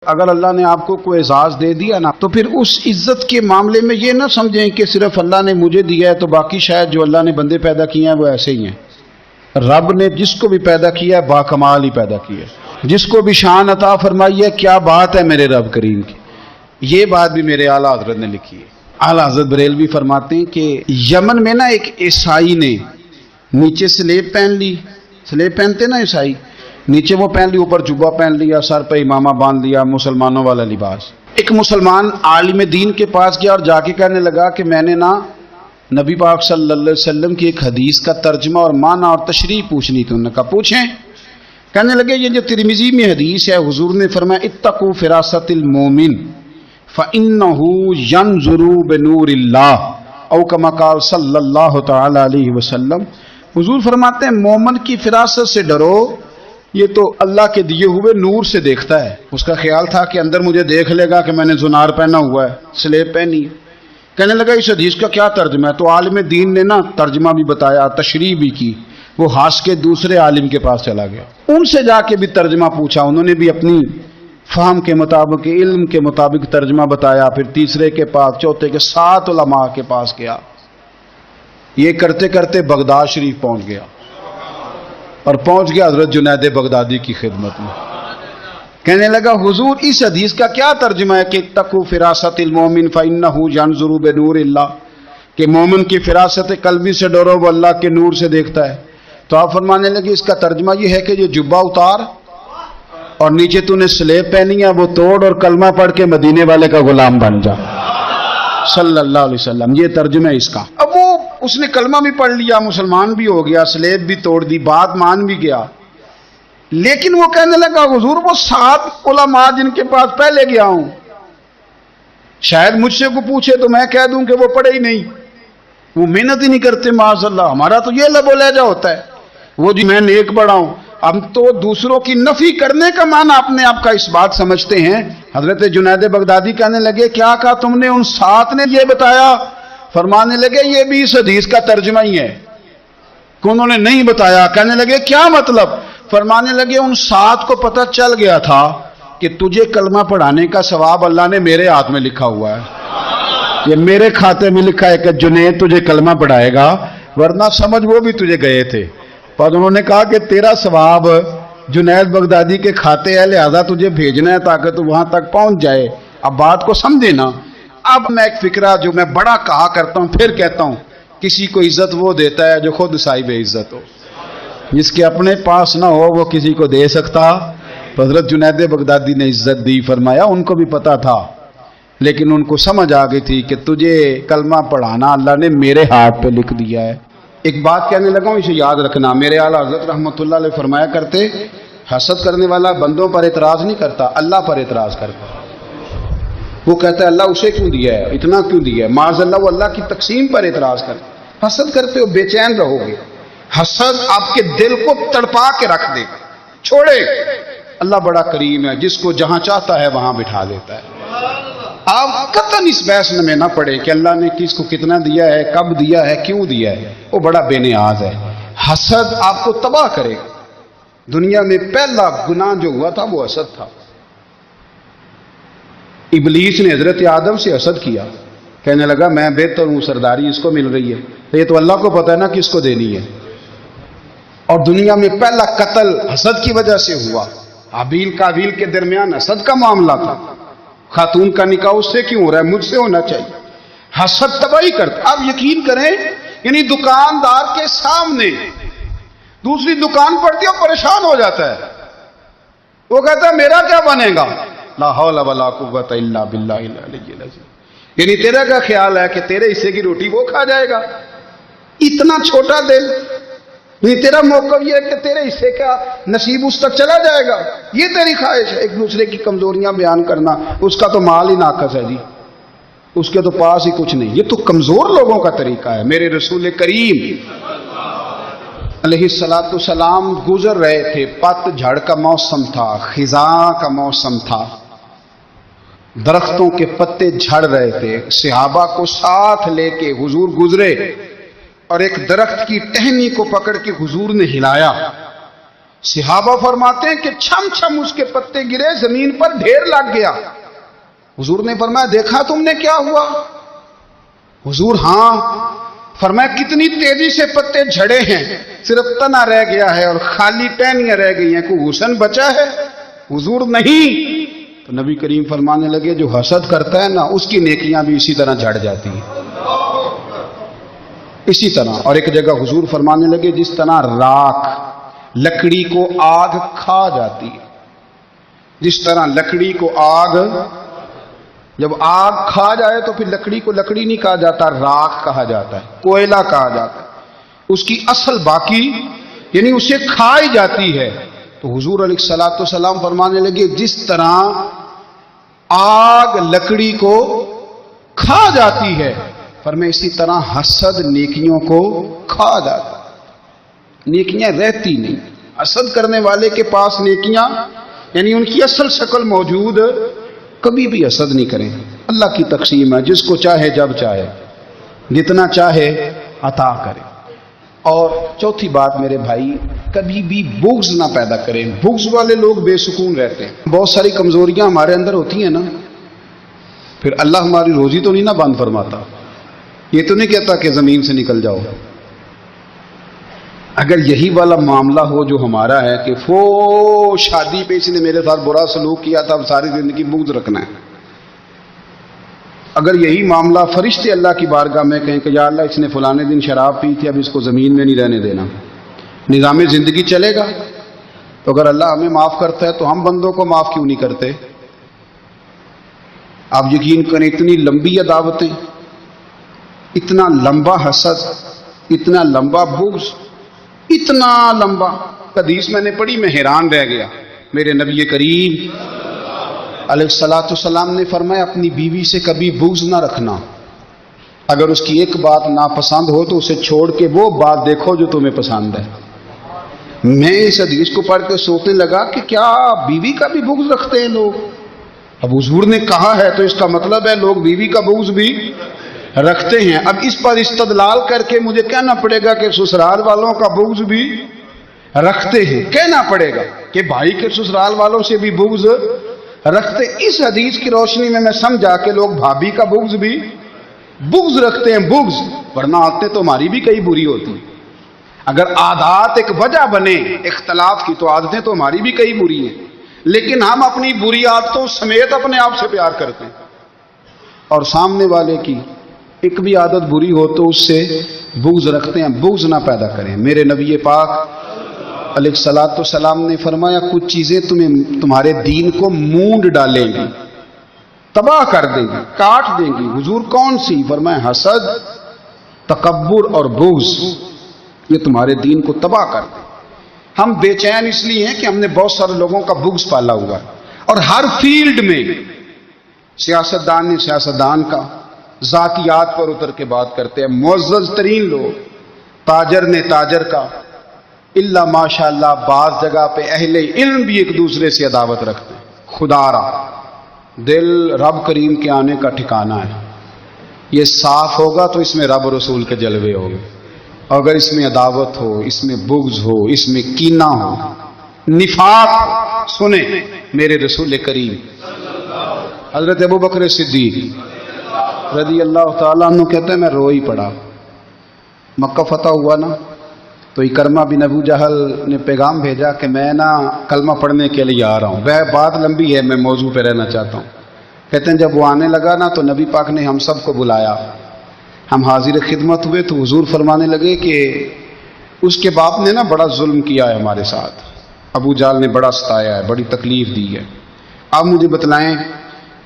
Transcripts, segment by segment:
اگر اللہ نے آپ کو کوئی اعزاز دے دیا نا تو پھر اس عزت کے معاملے میں یہ نہ سمجھیں کہ صرف اللہ نے مجھے دیا ہے تو باقی شاید جو اللہ نے بندے پیدا کیے ہیں وہ ایسے ہی ہیں۔ رب نے جس کو بھی پیدا کیا ہے باکمال ہی پیدا کیا ہے، جس کو بھی شان عطا فرمائی ہے، کیا بات ہے میرے رب کریم کی۔ یہ بات بھی میرے اعلیٰ حضرت نے لکھی ہے۔ اعلیٰ حضرت بریلوی فرماتے ہیں کہ یمن میں نا ایک عیسائی نے نیچے سلیب پہن لی، سلیب پہنتے نا عیسائی، نیچے وہ پہن لی، اوپر جبہ پہن لیا، سر پہ امامہ باندھ لیا، مسلمانوں والا لباس۔ ایک مسلمان عالم دین کے پاس گیا اور جا کے کہنے لگا کہ میں نے نا نبی پاک صلی اللہ علیہ وسلم کی ایک حدیث کا ترجمہ اور معنی اور تشریح پوچھنی تھی۔ انہوں نے کہا پوچھیں۔ کہنے لگے یہ جو ترمذی میں حدیث ہے، حضور نے فرمایا اتقوا فراست المومن فإنه ينظر بنور اللہ او کما قال صلی اللہ تعالی علیہ وسلم۔ حضور فرماتے ہیں مومن کی فراست سے ڈرو، یہ تو اللہ کے دیے ہوئے نور سے دیکھتا ہے۔ اس کا خیال تھا کہ اندر مجھے دیکھ لے گا کہ میں نے زنار پہنا ہوا ہے، سلیب پہنی ہے۔ کہنے لگا اس حدیث کا کیا ترجمہ ہے؟ تو عالم دین نے نا ترجمہ بھی بتایا، تشریح بھی کی۔ وہ ہاس کے دوسرے عالم کے پاس چلا گیا، ان سے جا کے بھی ترجمہ پوچھا، انہوں نے بھی اپنی فہم کے مطابق، علم کے مطابق ترجمہ بتایا۔ پھر تیسرے کے پاس، چوتھے کے، 7 علماء کے پاس گیا۔ یہ کرتے کرتے بغداد شریف پہنچ گیا اور پہنچ گیا حضرت جنید بغدادی کی خدمت میں۔ کہنے لگا حضور اس حدیث کا کیا ترجمہ ہے کہ اتقوا فراست المومن فإنه ينظر بنور اللہ، کہ مومن کی فراست قلبی سے ڈرو، وہ اللہ کے نور سے دیکھتا ہے۔ تو آپ فرمانے لگے اس کا ترجمہ یہ ہے کہ یہ جبہ اتار اور نیچے تو نے سلیب پہنی ہے، وہ توڑ اور کلمہ پڑھ کے مدینے والے کا غلام بن جا صلی اللہ علیہ وسلم۔ یہ ترجمہ ہے اس کا۔ اب وہ اس نے کلمہ بھی پڑھ لیا، مسلمان بھی ہو گیا، سلیب بھی توڑ دی، بات مان بھی گیا، لیکن وہ کہنے لگا حضور وہ 7 علماء جن کے پاس پہلے گیا ہوں، شاید مجھ سے کو پوچھے تو میں کہہ دوں کہ وہ پڑھے ہی نہیں، وہ محنت ہی نہیں کرتے، معاذ اللہ۔ ہمارا تو یہ لب و لہجہ ہوتا ہے، وہ جی میں نیک بڑا ہوں۔ ہم تو دوسروں کی نفی کرنے کا معنی اپنے آپ کا اس بات سمجھتے ہیں۔ حضرت جنید بغدادی کہنے لگے کیا کہا تم نے؟ ان 7 نے یہ بتایا؟ فرمانے لگے یہ بھی اس حدیث کا ترجمہ ہی ہے کہ انہوں نے نہیں بتایا۔ کہنے لگے کیا مطلب؟ فرمانے لگے ان 7 کو پتہ چل گیا تھا کہ تجھے کلمہ پڑھانے کا ثواب اللہ نے میرے ہاتھ میں لکھا ہوا ہے، یہ میرے کھاتے میں لکھا ہے کہ جنید تجھے کلمہ پڑھائے گا، ورنہ سمجھ وہ بھی تجھے گئے تھے۔ پر انہوں نے کہا کہ تیرا ثواب جنید بغدادی کے کھاتے ہے، لہذا تجھے بھیجنا ہے تاکہ تو وہاں تک پہنچ جائے۔ اب بات کو سمجھے نا۔ اب میں ایک فکرہ جو میں بڑا کہا کرتا ہوں پھر کہتا ہوں، کسی کو عزت وہ دیتا ہے جو خود صاحب عزت ہو، جس کے اپنے پاس نہ ہو وہ کسی کو دے سکتا۔ حضرت جنید بغدادی نے عزت دی، فرمایا ان کو بھی پتا تھا لیکن ان کو سمجھ آ گئی تھی کہ تجھے کلمہ پڑھانا اللہ نے میرے ہاتھ پہ لکھ دیا ہے۔ ایک بات کہنے لگا ہوں، اسے یاد رکھنا، میرے اعلیٰ حضرت رحمۃ اللہ علیہ فرمایا کرتے حسد کرنے والا بندوں پر اعتراض نہیں کرتا، اللہ پر اعتراض کرتا۔ وہ کہتا ہے اللہ اسے کیوں دیا ہے، اتنا کیوں دیا ہے، معاذ اللہ وہ اللہ کی تقسیم پر اعتراض کرتا۔ حسد کرتے ہو بے چین رہو گے، حسد آپ کے دل کو تڑپا کے رکھ دے گا، چھوڑے۔ اللہ بڑا کریم ہے، جس کو جہاں چاہتا ہے وہاں بٹھا دیتا ہے۔ آپ قطعاً اس بحث میں نہ پڑے کہ اللہ نے کس کو کتنا دیا ہے، کب دیا ہے، کیوں دیا ہے، وہ بڑا بے نیاز ہے۔ حسد آپ کو تباہ کرے گا۔ دنیا میں پہلا گناہ جو ہوا تھا وہ حسد تھا۔ ابلیس نے حضرت آدم سے حسد کیا، کہنے لگا میں بہتر ہوں، سرداری اس کو مل رہی ہے، تو یہ تو اللہ کو پتہ ہے نا کس کو دینی ہے۔ اور دنیا میں پہلا قتل حسد کی وجہ سے ہوا، حابیل قابیل کے درمیان حسد کا معاملہ تھا۔ خاتون کا نکاح اس سے کیوں ہو رہا ہے، مجھ سے ہونا چاہیے۔ حسد تباہی کرتا۔ آپ یقین کریں، یعنی دکاندار کے سامنے دوسری دکان پڑتی ہے اور پریشان ہو جاتا ہے، وہ کہتا ہے میرا کیا بنے گا، لا حول ولا قوت الا باللہ العلی العظیم۔ یعنی تیرا کیا خیال ہے کہ تیرے حصے کی روٹی وہ کھا جائے گا؟ اتنا چھوٹا دل۔ نہیں، تیرا موقف یہ ہے کہ تیرے حصے کا نصیب اس تک چلا جائے گا، یہ تیری خواہش ہے۔ ایک دوسرے کی کمزوریاں بیان کرنا، اس کا تو مال ہی ناقص ہے جی، اس کے تو پاس ہی کچھ نہیں، یہ تو کمزور لوگوں کا طریقہ ہے۔ میرے رسول کریم علیہ الصلوۃ والسلام گزر رہے تھے، پت جھڑ کا موسم تھا، خزاں کا موسم تھا، درختوں کے پتے جھڑ رہے تھے، صحابہ کو ساتھ لے کے حضور گزرے اور ایک درخت کی ٹہنی کو پکڑ کے حضور نے ہلایا، صحابہ فرماتے ہیں کہ چھم چھم اس کے پتے گرے، زمین پر ڈھیر لگ گیا۔ حضور نے فرمایا دیکھا تم نے کیا ہوا؟ حضور ہاں۔ فرمایا کتنی تیزی سے پتے جھڑے ہیں، صرف تنا رہ گیا ہے اور خالی ٹہنیاں رہ گئی ہیں، کوئی حسن بچا ہے؟ حضور نہیں۔ تو نبی کریم فرمانے لگے جو حسد کرتا ہے نا اس کی نیکیاں بھی اسی طرح جھڑ جاتی ہیں، اسی طرح۔ اور ایک جگہ حضور فرمانے لگے جس طرح راکھ لکڑی کو آگ کھا جاتی ہے، جس طرح لکڑی کو آگ، جب آگ کھا جائے تو پھر لکڑی کو لکڑی نہیں کہا جاتا، راکھ کہا جاتا ہے، کوئلہ کہا جاتا ہے، اس کی اصل باقی یعنی اسے کھائی جاتی ہے۔ تو حضور علیہ الصلوۃ والسلام فرمانے لگے جس طرح آگ لکڑی کو کھا جاتی ہے، فرمایا اسی طرح حسد نیکیوں کو کھا جاتا ہے، نیکیاں رہتی نہیں۔ حسد کرنے والے کے پاس نیکیاں یعنی ان کی اصل شکل موجود، کبھی بھی حسد نہیں کریں۔ اللہ کی تقسیم ہے، جس کو چاہے جب چاہے جتنا چاہے عطا کرے۔ اور چوتھی بات میرے بھائی، کبھی بھی بغض نہ پیدا کریں۔ بغض والے لوگ بے سکون رہتے ہیں۔ بہت ساری کمزوریاں ہمارے اندر ہوتی ہیں نا، پھر اللہ ہماری روزی تو نہیں نہ بند فرماتا، یہ تو نہیں کہتا کہ زمین سے نکل جاؤ۔ اگر یہی والا معاملہ ہو جو ہمارا ہے کہ شادی پہ اس نے میرے ساتھ برا سلوک کیا تھا، اب ساری زندگی بغض رکھنا ہے، اگر یہی معاملہ فرشتے اللہ کی بارگاہ میں کہیں کہ یا اللہ اس نے فلانے دن شراب پی تھی، اب اس کو زمین میں نہیں رہنے دینا، نظام زندگی چلے گا، تو اگر اللہ ہمیں معاف کرتا ہے تو ہم بندوں کو معاف کیوں نہیں کرتے؟ آپ یقین کریں اتنی لمبی عداوتیں، اتنا لمبا حسد، اتنا لمبا بغض، اتنا لمبا۔ حدیث میں نے پڑھی، میں حیران رہ گیا۔ میرے نبی کریم علیہ الصلوۃ والسلام نے فرمایا اپنی بیوی سے کبھی بغض نہ رکھنا، اگر اس کی ایک بات ناپسند ہو تو اسے چھوڑ کے وہ بات دیکھو جو تمہیں پسند ہے۔ میں اس حدیث کو پڑھ کے سوچنے لگا کہ کیا بیوی کا بھی بغض رکھتے ہیں لوگ؟ اب حضور نے کہا ہے تو اس کا مطلب ہے لوگ بیوی کا بغض بھی رکھتے ہیں۔ اب اس پر استدلال کر کے مجھے کہنا پڑے گا کہ سسرال والوں کا بغض بھی رکھتے ہیں، کہنا پڑے گا کہ بھائی کے سسرال والوں سے بھی بغض رکھتے۔ اس حدیث کی روشنی میں سمجھا کہ لوگ بھابھی کا بغض بھی بغض رکھتے ہیں، بغض، ورنہ عادتیں تو ہماری بھی کئی بری ہوتی ہیں۔ اگر عادات ایک وجہ بنے اختلاف کی تو عادتیں تو ہماری بھی کئی بری ہیں، لیکن ہم اپنی بری عادتوں سمیت اپنے آپ سے پیار کرتے ہیں، اور سامنے والے کی ایک بھی عادت بری ہو تو اس سے بغض رکھتے ہیں۔ بغض نہ پیدا کریں۔ میرے نبی پاک علیہ الصلوۃ والسلام نے فرمایا کچھ چیزیں تمہارے دین کو مونڈ ڈالیں گی، تباہ کر دیں گی، کاٹ دیں گی۔ حضور کون سی؟ فرمایا حسد، تکبر اور بغض، یہ تمہارے دین کو تباہ کر دیں۔ ہم بے چین اس لیے ہیں کہ ہم نے بہت سارے لوگوں کا بغض پالا ہوا ہے، اور ہر فیلڈ میں سیاستدان نے سیاستدان کا، ذاتیات پر اتر کے بات کرتے ہیں، معزز ترین لوگ، تاجر نے تاجر کا، اللہ ماشاء اللہ بعض جگہ پہ اہل علم بھی ایک دوسرے سے عداوت رکھتے ہیں۔ خدا را دل رب کریم کے آنے کا ٹھکانہ ہے، یہ صاف ہوگا تو اس میں رب رسول کے جلوے ہوگے، اگر اس میں عداوت ہو، اس میں بغض ہو، اس میں کینہ ہو، نفاق، سنیں میرے رسول کریم حضرت ابوبکر صدیق رضی اللہ تعالیٰ عنہ کہتے ہیں میں رو ہی پڑا۔ مکہ فتح ہوا نا تو اکرمہ بن ابو جہل نے پیغام بھیجا کہ میں نا کلمہ پڑھنے کے لیے آ رہا ہوں۔ بات لمبی ہے، میں موضوع پہ رہنا چاہتا ہوں۔ کہتے ہیں جب وہ آنے لگا نا تو نبی پاک نے ہم سب کو بلایا، ہم حاضر خدمت ہوئے تو حضور فرمانے لگے کہ اس کے باپ نے نا بڑا ظلم کیا ہے ہمارے ساتھ، ابو جہل نے بڑا ستایا ہے، بڑی تکلیف دی ہے۔ آپ مجھے بتلائیں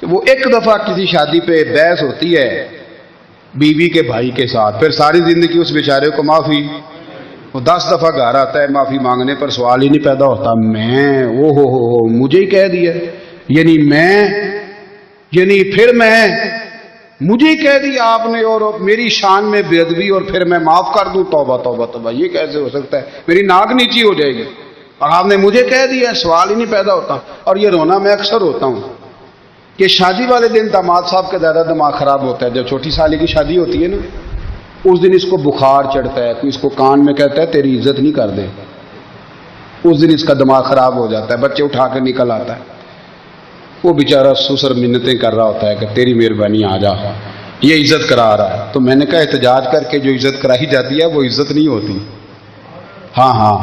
کہ وہ ایک دفعہ کسی شادی پہ بحث ہوتی ہے بیوی کے بھائی کے ساتھ، پھر ساری زندگی اس بیچارے کو معافی، وہ 10 دفعہ گھر آتا ہے معافی مانگنے پر سوال ہی نہیں پیدا ہوتا، میں ہو مجھے ہی کہہ دیا، پھر میں مجھے ہی کہہ دیا آپ نے، اور میری شان میں بے ادبی، اور پھر میں معاف کر دوں؟ توبہ توبہ توبہ، یہ کیسے ہو سکتا ہے؟ میری ناک نیچی ہو جائے گی، اور آپ نے مجھے کہہ دیا، سوال ہی نہیں پیدا ہوتا۔ اور یہ رونا میں اکثر ہوتا ہوں کہ شادی والے دن داماد صاحب کا زیادہ دماغ خراب ہوتا ہے۔ جب چھوٹی سالی کی شادی ہوتی ہے نا، اس دن اس کو بخار چڑھتا ہے، کوئی اس کو کان میں کہتا ہے تیری عزت نہیں کر دے، اس دن اس کا دماغ خراب ہو جاتا ہے، بچے اٹھا کے نکل آتا ہے، وہ بیچارہ سسر منتیں کر رہا ہوتا ہے کہ تیری مہربانی آ جا، یہ عزت کرا رہا ہے۔ تو میں نے کہا احتجاج کر کے جو عزت کرائی جاتی ہے وہ عزت نہیں ہوتی۔ ہاں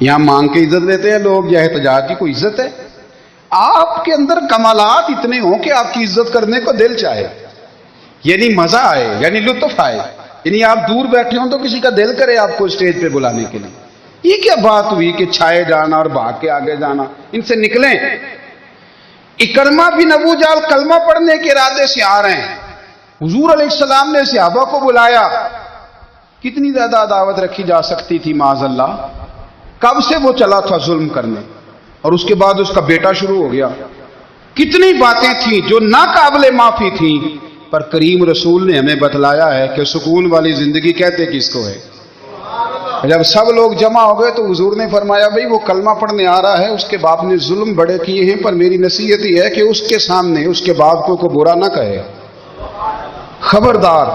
یہاں مانگ کے عزت لیتے ہیں لوگ، یا احتجاج کی کوئی عزت ہے؟ آپ کے اندر کمالات اتنے ہوں کہ آپ کی عزت کرنے کو دل چاہے، یعنی مزہ آئے، یعنی لطف آئے، یعنی آپ دور بیٹھے ہوں تو کسی کا دل کرے آپ کو اسٹیج پہ بلانے کے لیے۔ یہ کیا بات ہوئی کہ چھائے جانا اور بھاگ کے آگے جانا؟ ان سے نکلیں۔ اکرمہ بن ابو جہل کلمہ پڑھنے کے ارادے سے آ رہے ہیں، حضور علیہ السلام نے صحابہ کو بلایا، کتنی زیادہ عداوت رکھی جا سکتی تھی معاذ اللہ؟ کب سے وہ چلا تھا ظلم کرنے، اور اس کے بعد اس کا بیٹا شروع ہو گیا۔ کتنی باتیں تھیں جو ناقابل معافی تھیں، پر کریم رسول نے ہمیں بتلایا ہے کہ سکون والی زندگی کہتے کس کو ہے۔ جب سب لوگ جمع ہو گئے تو حضور نے فرمایا بھئی وہ کلمہ پڑھنے آ رہا ہے، اس کے باپ نے ظلم بڑے کیے ہیں، پر میری نصیحت یہ ہے کہ اس کے سامنے اس کے باپ کو کوئی برا نہ کہے، خبردار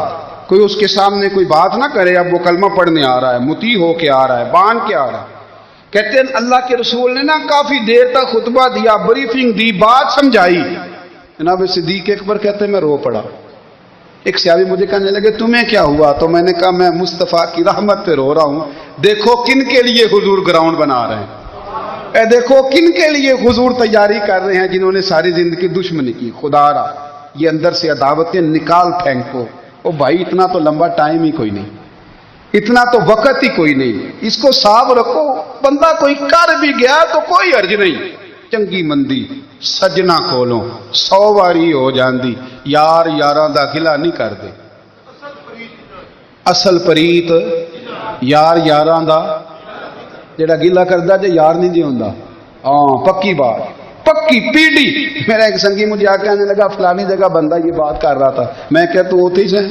کوئی اس کے سامنے کوئی بات نہ کرے۔ اب وہ کلمہ پڑھنے آ رہا ہے، مطیع ہو کے آ رہا ہے، بان کے آ رہا ہے۔ کہتے ہیں اللہ کے رسول نے نا کافی دیر تک خطبہ دیا، بریفنگ دی، بات سمجھائی۔ جناب صدیق اکبر کہتے ہیں میں رو پڑا۔ ایک صحابی مجھے کہنے لگے تمہیں کیا ہوا؟ تو میں نے کہا میں مصطفیٰ کی رحمت پہ رو رہا ہوں، دیکھو کن کے لیے حضور گراؤنڈ بنا رہے ہیں، اے دیکھو کن کے لیے حضور تیاری کر رہے ہیں، جنہوں نے ساری زندگی دشمنی کی۔ خدا را یہ اندر سے عداوتیں نکال پھینکو۔ او بھائی اتنا تو لمبا ٹائم ہی کوئی نہیں، اتنا تو وقت ہی کوئی نہیں، اس کو صاف رکھو۔ بندہ کوئی کر بھی گیا تو کوئی حرج نہیں، چنگی مندی سجنا کولوں 100 واری ہو جاندی، یار یاراں دا گلا نہیں کر دے۔ اصل پریت یار یاراں دا جڑا گلا کردا جے یار نہیں جی ہوندا۔ ہاں پکی بات، پکی پیڑی۔ میرا ایک سنگی مجھے آ کے آنے لگا فلانی جگہ بندہ یہ بات کر رہا تھا، میں کہ تو ہوتی سے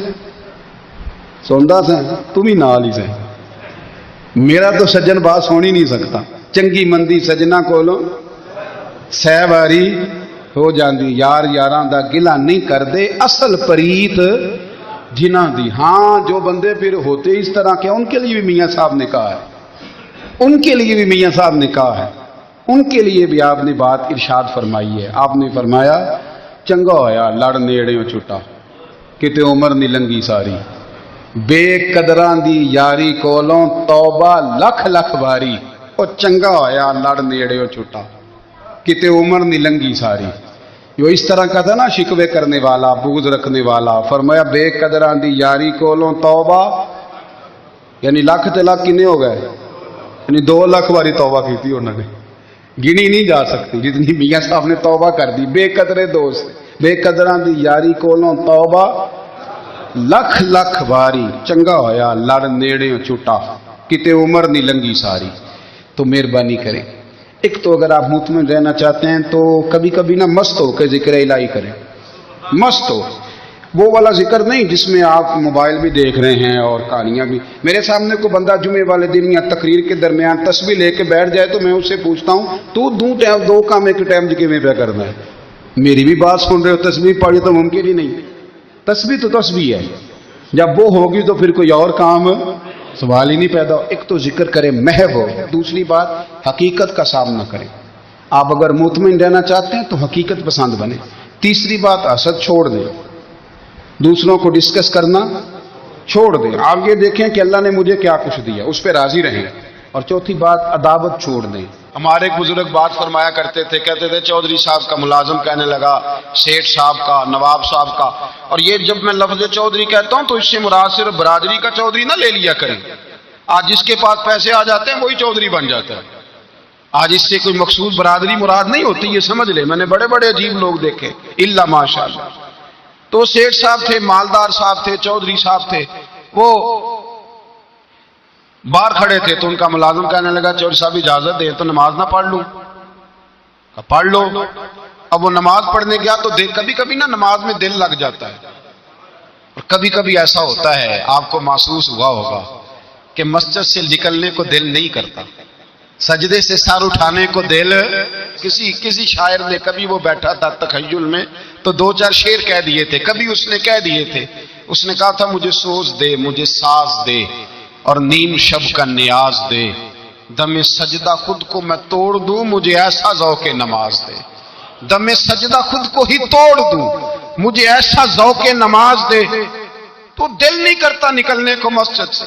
سوندا سے تم ہی نال ہی سے، میرا تو سجن باس ہو نہیں سکتا۔ چنگی مندی سجنا کولوں 100 واری ہو جاندی، یار یاراں دا گلا نہیں کر دے، اصل پریت جنہ دی۔ ہاں جو بندے پھر ہوتے اس طرح کے ان کے لیے بھی میاں صاحب نے کہا ہے، ان کے لیے بھی میاں صاحب نے کہا ہے، ان کے لیے بھی آپ نے بات ارشاد فرمائی ہے۔ آپ نے فرمایا چنگا ہویا لڑ نیڑیوں چھٹا، کتے عمر نہیں لنگی ساری، بے قدراں دی یاری کولوں توبہ لکھ لکھ باری، او چنگا ہویا لڑ نیڑیوں چھٹا، کتے عمر نہیں لنگی ساری۔ جو اس طرح کا تھا نا شکوے کرنے والا، بغض رکھنے والا، فرمایا بے قدراں دی یاری کولوں توبہ، یعنی لاکھ تے لاکھ کنے ہو گئے، یعنی 2 لاکھ باری توبہ کی تھی انہوں نے، گنی نہیں جا سکتی جتنی میاں صاحب نے توبہ کر دی۔ بے قدرے دوست، بے قدراں دی یاری کولوں توبہ لکھ لکھ باری، چنگا ہویا لڑ نیڑیوں چھٹا، کتے عمر نہیں لنگی ساری۔ تو مہربانی کریں، ایک تو اگر آپ مطمئن رہنا چاہتے ہیں تو کبھی کبھی نا مست ہو کے ذکر الہی کریں، مست ہو، وہ والا ذکر نہیں جس میں آپ موبائل بھی دیکھ رہے ہیں اور کہانیاں بھی۔ میرے سامنے کو بندہ جمعے والے دن یا تقریر کے درمیان تسبیح لے کے بیٹھ جائے تو میں اس سے پوچھتا ہوں تو دو کام ایک ٹائم میں پہ کرنا ہے؟ میری بھی بات سن رہے ہو، تسبیح پڑھی تو ممکن ہی نہیں۔ تسبیح تو تسبیح ہے، جب وہ ہوگی تو پھر کوئی اور کام سوال ہی نہیں پیدا ہو۔ ایک تو ذکر کریں محو ہو، دوسری بات حقیقت کا سامنا کریں۔ آپ اگر مطمئن رہنا چاہتے ہیں تو حقیقت پسند بنیں۔ تیسری بات حسد چھوڑ دیں، دوسروں کو ڈسکس کرنا چھوڑ دیں۔ آپ یہ دیکھیں کہ اللہ نے مجھے کیا کچھ دیا، اس پہ راضی رہیں۔ اور چوتھی بات عداوت چھوڑ دیں۔ ہمارے ایک بزرگ بات فرمایا کرتے تھے، کہتے تھے چودھری صاحب کا ملازم کہنے لگا سیٹھ صاحب کا، نواب صاحب کا، اور یہ جب میں لفظ چودھری کہتا ہوں تو اس سے مراد صرف برادری کا چودھری نہ لے لیا کریں۔ آج جس کے پاس پیسے آ جاتے ہیں وہی چودھری بن جاتا ہے۔ آج اس سے کوئی مخصوص برادری مراد نہیں ہوتی، یہ سمجھ لے۔ میں نے بڑے بڑے عجیب لوگ دیکھے، الا ماشاءاللہ۔ تو سیٹھ صاحب تھے، مالدار صاحب تھے، چودھری صاحب تھے، وہ باہر کھڑے تھے تو ان کا ملازم کہنے لگا چودھری صاحب اجازت دیں تو نماز نہ پڑھ لوں؟ پڑھ لو۔ اب وہ نماز پڑھنے گیا تو کبھی کبھی نا نماز میں دل لگ جاتا ہے، اور کبھی کبھی ایسا ہوتا ہے آپ کو محسوس ہوا ہوگا کہ مسجد سے نکلنے کو دل نہیں کرتا، سجدے سے سر اٹھانے کو دل، کسی شاعر نے کبھی وہ بیٹھا تھا تخیل میں تو 2-4 شعر کہہ دیے تھے، کبھی اس نے کہہ دیے تھے، اس نے کہا تھا مجھے سوز دے، مجھے ساز دے، اور نیم شب کا نیاز دے، دم سجدہ خود کو میں توڑ دوں مجھے ایسا ذوق نماز دے، دم سجدہ خود کو ہی توڑ دوں مجھے ایسا ذوق نماز دے۔ تو دل نہیں کرتا نکلنے کو مسجد سے۔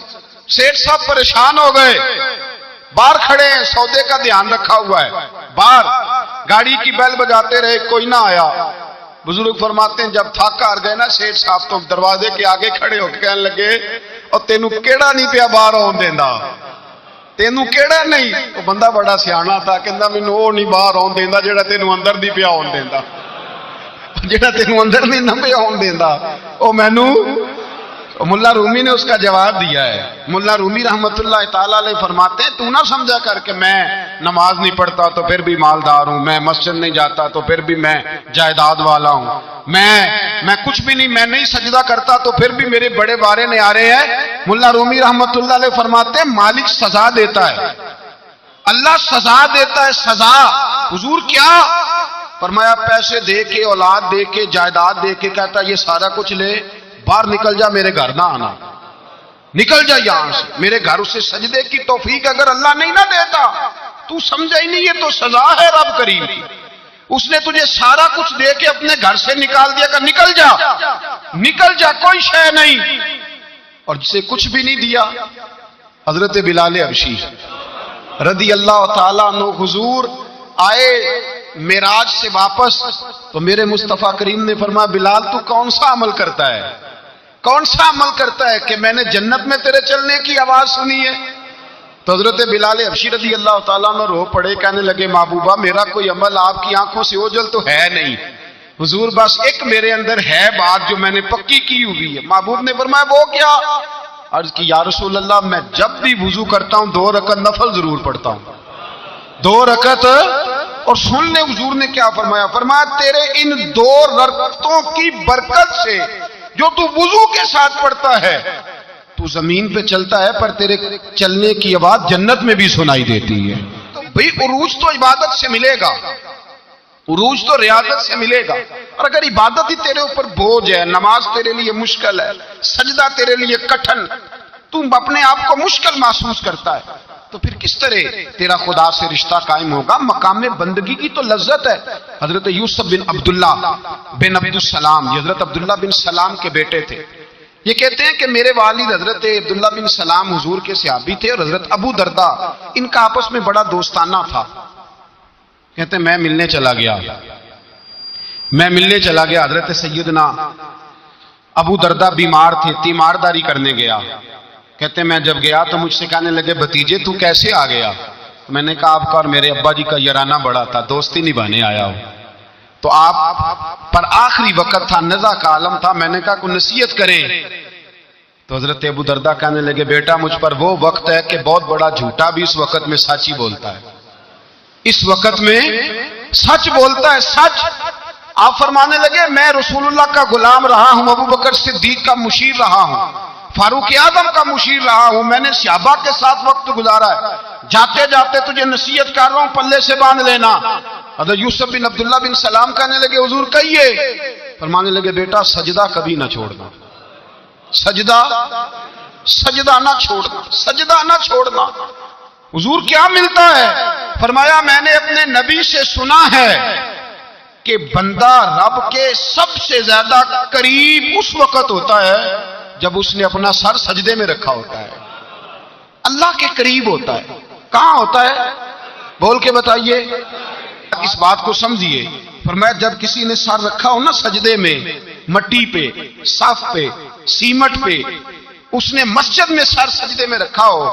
سیٹھ صاحب پریشان ہو گئے، باہر کھڑے ہیں، سودے کا دھیان رکھا ہوا ہے، باہر گاڑی کی بیل بجاتے رہے، کوئی نہ آیا۔ بزرگ فرماتے ہیں جب تھک ہار گئے نا سیٹھ صاحب تو دروازے کے آگے کھڑے ہو کے کہنے لگے اور تینوں کیڑا نہیں پیا باہر آن دیندا، تینوں کیڑا نہیں؟ وہ بندہ بڑا سیانا تھا، کہندا مینوں وہ نہیں باہر آن دیندا جڑا تینوں اندر دی پیا آن دیندا، جڑا تینوں اندر نہیں نہ پیا آن دیندا او مینوں۔ ملا رومی نے اس کا جواب دیا ہے۔ ملا رومی رحمت اللہ تعالیٰ علیہ فرماتے ہیں تو نہ سمجھا کر کہ میں نماز نہیں پڑھتا تو پھر بھی مالدار ہوں، میں مسجد نہیں جاتا تو پھر بھی میں جائیداد والا ہوں، میں کچھ بھی نہیں، میں نہیں سجدہ کرتا تو پھر بھی میرے بڑے بارے نے آ رہے ہیں۔ ملا رومی رحمت اللہ علیہ فرماتے ہیں مالک سزا دیتا ہے، اللہ سزا دیتا ہے، سزا۔ حضور کیا؟ فرمایا پیسے دے کے، اولاد دے کے، جائیداد دے کے، کہتا یہ سارا کچھ لے، باہر نکل جا، میرے گھر نہ آنا، نکل جا یہاں سے، میرے گھر اسے سجدے کی توفیق اگر اللہ نہیں نہ دیتا تو سمجھا ہی نہیں، یہ تو سزا ہے رب کریم کی۔ اس نے تجھے سارا کچھ دے کے اپنے گھر سے نکال دیا کہ نکل جا، نکل جا، کوئی شے نہیں۔ اور جسے کچھ بھی نہیں دیا حضرت بلال حبشی رضی اللہ تعالیٰ عنہ، حضور آئے معراج سے واپس تو میرے مصطفیٰ کریم نے فرمایا بلال تو کون سا عمل کرتا ہے، کون سا عمل کرتا ہے کہ میں نے جنت میں تیرے چلنے کی آواز سنی ہے؟ تو حضرت بلال حبشی رضی اللہ تعالیٰ عنہ رو پڑے، کہنے لگے محبوبہ میرا کوئی عمل آپ کی آنکھوں سے اوجھل تو ہے نہیں، حضور بس ایک میرے اندر ہے بات جو میں نے پکی کی ہوئی ہے۔ محبوب نے فرمایا وہ کیا؟ عرض کی یا رسول اللہ میں جب بھی وضو کرتا ہوں 2 رکعت نفل ضرور پڑھتا ہوں، 2 رکعت۔ اور سن لے حضور نے کیا فرمایا، فرمایا تیرے ان 2 رکعتوں کی برکت سے جو تو وضو کے ساتھ پڑھتا ہے تو زمین پہ چلتا ہے پر تیرے چلنے کی آواز جنت میں بھی سنائی دیتی ہے۔ تو بھئی عروج تو عبادت سے ملے گا، عروج تو ریاضت سے ملے گا، اور اگر عبادت ہی تیرے اوپر بوجھ ہے، نماز تیرے لیے مشکل ہے، سجدہ تیرے لیے کٹھن، تم اپنے آپ کو مشکل محسوس کرتا ہے تو پھر کس طرح تیرا خدا سے رشتہ قائم ہوگا؟ مقام بندگی کی تو لذت ہے۔ حضرت یوسف بن عبداللہ بن عبد السلام، یہ حضرت عبداللہ بن سلام کے بیٹے تھے، یہ کہتے ہیں کہ میرے والد حضرت عبداللہ بن سلام حضور کے صحابی تھے، اور حضرت ابو دردہ ان کا آپس میں بڑا دوستانہ تھا۔ کہتے ہیں میں ملنے چلا گیا، حضرت سیدنا ابو دردہ بیمار تھے، تیمارداری کرنے گیا۔ کہتے ہیں میں جب گیا تو مجھ سے کہنے لگے بھتیجے تو کیسے آ گیا؟ میں نے کہا آپ کا اور میرے ابا جی کا یارانہ بڑا تھا، دوستی نبھانے آیا ہوں، تو آپ پر آخری وقت تھا، نزع کا عالم تھا، میں نے کہا کوئی نصیحت کریں۔ تو حضرت ابو دردہ کہنے لگے بیٹا مجھ پر وہ وقت ہے کہ بہت بڑا جھوٹا بھی اس وقت میں سچ ہی بولتا ہے، اس وقت میں سچ بولتا ہے، سچ۔ آپ فرمانے لگے میں رسول اللہ کا غلام رہا ہوں، ابو بکر صدیق کا مشیر رہا ہوں، فاروق اعظم کا مشیر رہا ہوں، میں نے صحابہ کے ساتھ وقت گزارا ہے، جاتے جاتے تجھے نصیحت کر رہا ہوں پلے سے باندھ لینا۔ حضرت یوسف بن عبداللہ بن سلام کہنے لگے حضور کہیے، فرمانے لگے بیٹا سجدہ کبھی نہ چھوڑنا، سجدہ نہ چھوڑنا، سجدہ نہ چھوڑنا۔ حضور کیا ملتا ہے؟ فرمایا میں نے اپنے نبی سے سنا ہے کہ بندہ رب کے سب سے زیادہ قریب اس وقت ہوتا ہے جب اس نے اپنا سر سجدے میں رکھا ہوتا ہے، اللہ کے قریب ہوتا ہے۔ کہاں ہوتا ہے؟ بول کے بتائیے، اس بات کو سمجھیے۔ فرمایا جب کسی نے سر رکھا ہو نا سجدے میں، مٹی پہ، صف پہ، سیمٹ پہ، اس نے مسجد میں سر سجدے میں رکھا ہو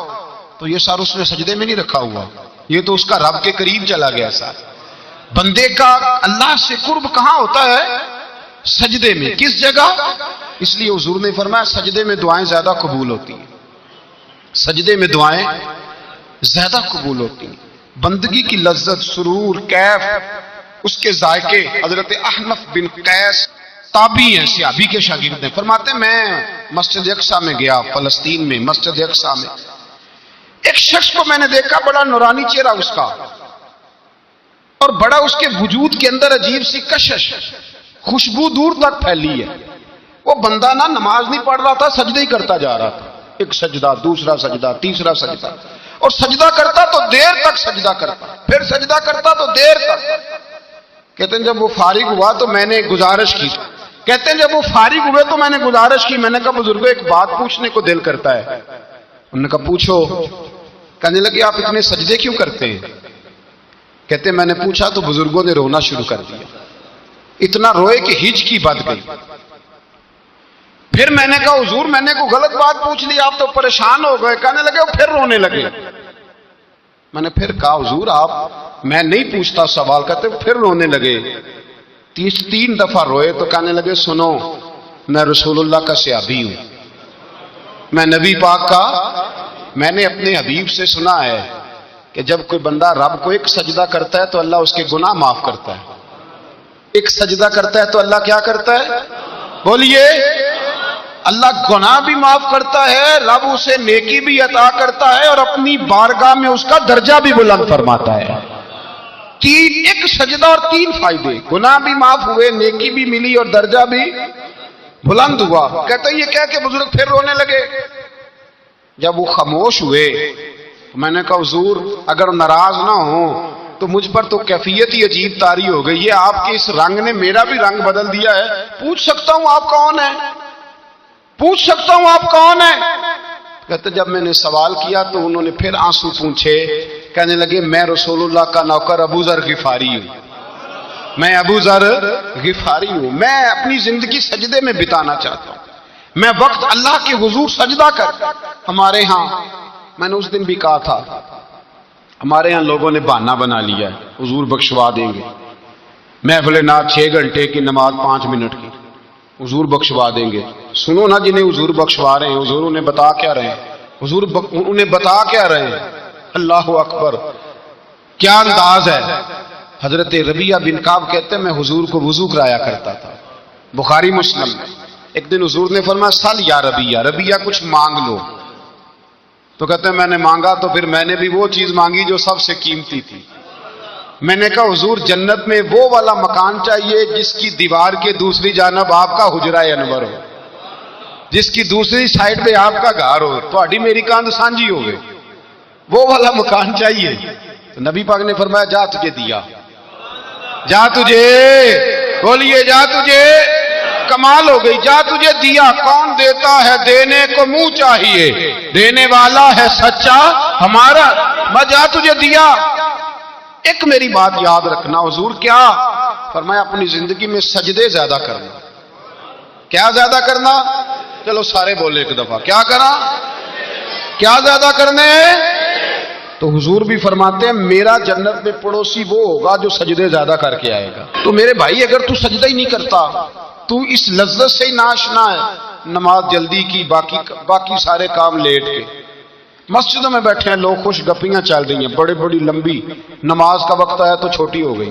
تو یہ سر اس نے سجدے میں نہیں رکھا ہوا، یہ تو اس کا رب کے قریب چلا گیا سر۔ بندے کا اللہ سے قرب کہاں ہوتا ہے؟ سجدے میں۔ کس جگہ؟ اس لیے حضور نے فرمایا سجدے میں دعائیں زیادہ قبول ہوتی ہیں، سجدے میں دعائیں زیادہ قبول ہوتی ہیں۔ بندگی کی لذت، سرور، کیف، اس کے ذائقے۔ حضرت احنف بن قیس تابعی ہیں، صحابی کے شاگرد ہیں، فرماتے ہیں میں مسجد اقصیٰ میں گیا، فلسطین میں مسجد اقصیٰ میں، ایک شخص کو میں نے دیکھا، بڑا نورانی چہرہ اس کا، اور بڑا اس کے وجود کے اندر عجیب سی کشش، خوشبو دور تک پھیلی ہے۔ وہ بندہ نہ نماز نہیں پڑھ رہا تھا، سجدے ہی کرتا جا رہا تھا، ایک سجدہ، دوسرا سجدہ، تیسرا سجدہ۔ اور سجدہ کرتا تو دیر تک سجدہ کرتا، پھر سجدہ کرتا تو دیر تک۔ کہتے ہیں جب وہ فارغ ہوا تو میں نے گزارش کی، کہتے ہیں جب وہ فارغ ہوئے تو میں نے گزارش کی، میں نے کہا بزرگوں ایک بات پوچھنے کو دل کرتا ہے۔ انہوں نے کہا پوچھو۔ کہنے لگے آپ اتنے سجدے کیوں کرتے ہیں؟ کہتے ہیں میں نے پوچھا تو بزرگوں نے رونا شروع کر دیا، اتنا روئے کہ ہچکی بد گئی۔ پھر میں نے کہا حضور میں نے کوئی غلط بات پوچھ لی، آپ تو پریشان ہو گئے۔ کہنے لگے وہ پھر رونے لگے۔ میں نے پھر کہا حضور آپ، میں نہیں پوچھتا سوال، کرتے پھر رونے لگے۔ 3 دفعہ روئے تو کہنے لگے سنو میں رسول اللہ کا صحابی ہوں، میں نبی پاک کا، میں نے اپنے حبیب سے سنا ہے کہ جب کوئی بندہ رب کو ایک سجدہ کرتا ہے تو اللہ اس کے گناہ معاف کرتا ہے، ایک سجدہ کرتا ہے تو اللہ کیا کرتا ہے؟ بولیے، اللہ گناہ بھی معاف کرتا ہے، رب اسے نیکی بھی عطا کرتا ہے اور اپنی بارگاہ میں اس کا درجہ بھی بلند فرماتا ہے۔ ایک سجدہ اور 3 فائدے، گناہ بھی معاف ہوئے، نیکی بھی ملی اور درجہ بھی بلند ہوا۔ کہتے ہیں یہ کہہ کے بزرگ پھر رونے لگے۔ جب وہ خاموش ہوئے تو میں نے کہا حضور اگر ناراض نہ ہوں تو مجھ پر تو کیفیت ہی عجیب طاری ہو گئی ہے، آپ کے اس رنگ نے میرا بھی رنگ بدل دیا ہے، پوچھ سکتا ہوں آپ کون ہیں؟ پوچھ سکتا ہوں آپ کون ہیں؟ کہتے جب میں نے سوال کیا تو انہوں نے پھر آنسو پونچھے، کہنے لگے میں رسول اللہ کا نوکر ابو ذر غفاری ہوں، میں ابو ذر غفاری ہوں، میں اپنی زندگی سجدے میں بتانا چاہتا ہوں، میں وقت اللہ کے حضور سجدہ کر۔ ہمارے ہاں میں نے اس دن بھی کہا تھا، ہمارے ہاں لوگوں نے بہانہ بنا لیا ہے حضور بخشوا دیں گے، محفل نعت 6 گھنٹے کی، نماز 5 منٹ کی، حضور بخشوا دیں گے۔ سنو نا جنہیں حضور بخشوا رہے ہیں، حضور انہیں بتا کیا رہے ہیں؟ حضور انہیں بتا کیا رہے ہیں؟ اللہ اکبر، کیا انداز ہے۔ حضرت ربیعہ بن کعب کہتے ہیں میں حضور کو وضو کرایا کرتا تھا، بخاری مسلم میں۔ ایک دن حضور نے فرمایا سل یا ربیعہ، ربیعہ کچھ مانگ لو۔ تو کہتے ہیں میں نے مانگا تو پھر میں نے بھی وہ چیز مانگی جو سب سے قیمتی تھی۔ میں نے کہا حضور جنت میں وہ والا مکان چاہیے جس کی دیوار کے دوسری جانب آپ کا حجرہ انور ہو، جس کی دوسری سائیڈ پہ آپ کا گھر ہو، تو اڈی میری کاند سانجی ہو گئے، وہ والا مکان چاہیے۔ تو نبی پاک نے فرمایا جا تجھے دیا، جا تجھے، بولیے جا تجھے، کمال ہو گئی، جا تجھے دیا۔ کون دیتا ہے؟ دینے کو منہ چاہیے، دینے والا ہے سچا ہمارا، میں جا تجھے دیا۔ ایک میری بات یاد رکھنا، حضور کیا فرمایا؟ اپنی زندگی میں سجدے زیادہ کرنا۔ کیا زیادہ کرنا؟ چلو سارے بولے ایک دفعہ، کیا کرا؟ کیا زیادہ کرنے؟ تو حضور بھی فرماتے ہیں میرا جنت میں پڑوسی وہ ہوگا جو سجدے زیادہ کر کے آئے گا۔ تو میرے بھائی اگر تو سجدہ ہی نہیں کرتا، تو اس لذت سے ہی ناشنا ہے، نماز جلدی کی، باقی سارے کام لیٹ کے، مسجدوں میں بیٹھے ہیں لوگ، خوش گپیاں چل رہی ہیں، بڑی بڑی لمبی، نماز کا وقت آیا تو چھوٹی ہو گئی۔